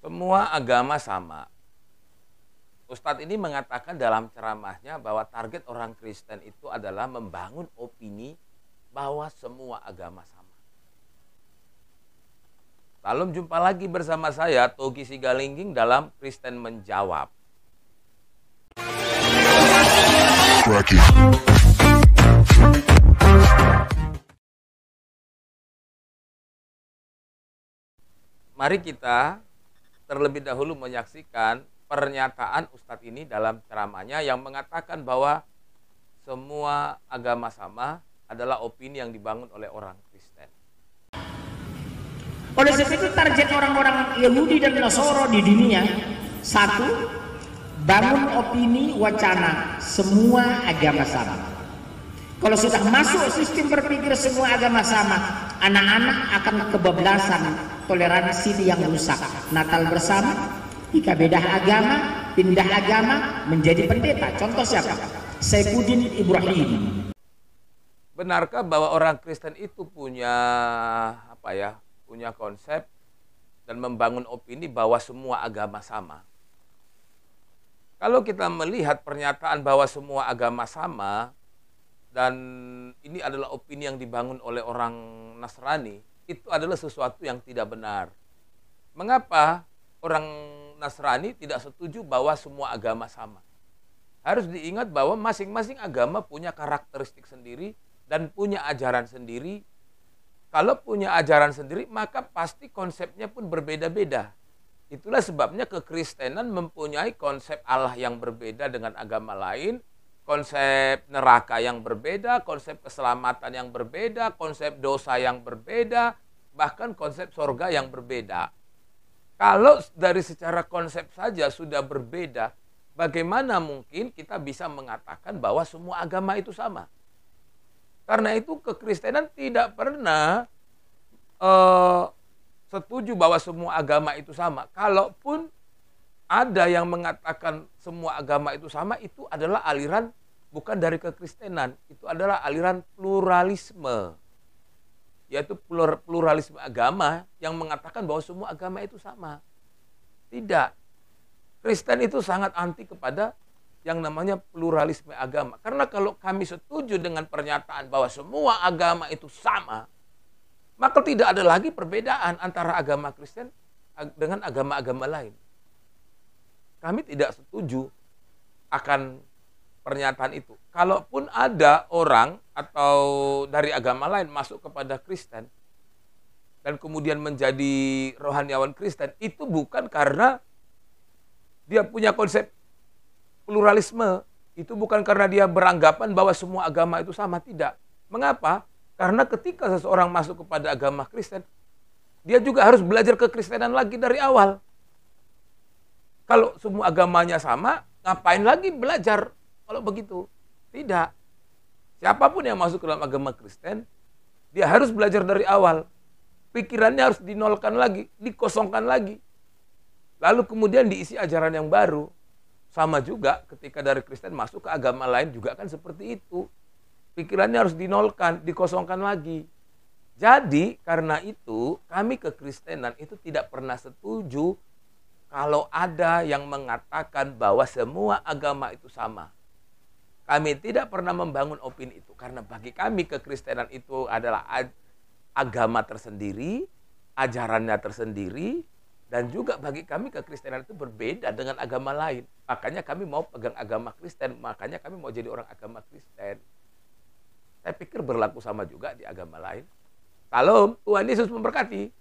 Semua agama sama. Ustadz ini mengatakan dalam ceramahnya bahwa target orang Kristen itu adalah membangun opini bahwa semua agama sama. Salam jumpa lagi bersama saya, Togi Sigalingging dalam Kristen Menjawab. Mari kita terlebih dahulu menyaksikan pernyataan Ustadz ini dalam ceramahnya yang mengatakan bahwa semua agama sama adalah opini yang dibangun oleh orang Kristen. Oleh sebab itu target orang-orang Yahudi dan Nasoro di dunia, satu, bangun opini wacana semua agama sama. Kalau sudah masuk sistem berpikir semua agama sama, anak-anak akan kebablasan toleransi yang rusak. Natal bersama, jika beda agama, pindah agama menjadi pendeta. Contoh siapa? Saifuddin Ibrahim. Benarkah bahwa orang Kristen itu punya punya konsep dan membangun opini bahwa semua agama sama? Kalau kita melihat pernyataan bahwa semua agama sama dan ini adalah opini yang dibangun oleh orang Nasrani, itu adalah sesuatu yang tidak benar. Mengapa orang Nasrani tidak setuju bahwa semua agama sama? Harus diingat bahwa masing-masing agama punya karakteristik sendiri dan punya ajaran sendiri. Kalau punya ajaran sendiri, maka pasti konsepnya pun berbeda-beda. Itulah sebabnya kekristenan mempunyai konsep Allah yang berbeda dengan agama lain, konsep neraka yang berbeda, konsep keselamatan yang berbeda, konsep dosa yang berbeda, bahkan konsep sorga yang berbeda. Kalau dari secara konsep saja sudah berbeda, bagaimana mungkin kita bisa mengatakan bahwa semua agama itu sama? Karena itu kekristenan tidak pernah setuju bahwa semua agama itu sama. Kalaupun ada yang mengatakan semua agama itu sama, itu adalah aliran bukan dari kekristenan. Itu adalah aliran pluralisme. Yaitu pluralisme agama yang mengatakan bahwa semua agama itu sama. Tidak. Kristen itu sangat anti kepada yang namanya pluralisme agama. Karena kalau kami setuju dengan pernyataan bahwa semua agama itu sama, maka tidak ada lagi perbedaan antara agama Kristen dengan agama-agama lain. Kami tidak setuju akan pernyataan itu. Kalaupun ada orang atau dari agama lain masuk kepada Kristen dan kemudian menjadi rohaniawan Kristen, itu bukan karena dia punya konsep pluralisme, itu bukan karena dia beranggapan bahwa semua agama itu sama, tidak. Mengapa? Karena ketika seseorang masuk kepada agama Kristen, dia juga harus belajar kekristenan lagi dari awal. Kalau semua agamanya sama, ngapain lagi belajar kalau begitu? Tidak. Siapapun yang masuk ke dalam agama Kristen, dia harus belajar dari awal. Pikirannya harus dinolkan lagi, dikosongkan lagi. Lalu kemudian diisi ajaran yang baru. Sama juga ketika dari Kristen masuk ke agama lain juga kan seperti itu. Pikirannya harus dinolkan, dikosongkan lagi. Jadi karena itu kami kekristenan itu tidak pernah setuju kalau ada yang mengatakan bahwa semua agama itu sama. Kami tidak pernah membangun opini itu. Karena bagi kami kekristenan itu adalah agama tersendiri, ajarannya tersendiri, dan juga bagi kami kekristenan itu berbeda dengan agama lain. Makanya kami mau pegang agama Kristen, makanya kami mau jadi orang agama Kristen. Saya pikir berlaku sama juga di agama lain. Salam, Tuhan Yesus memberkati.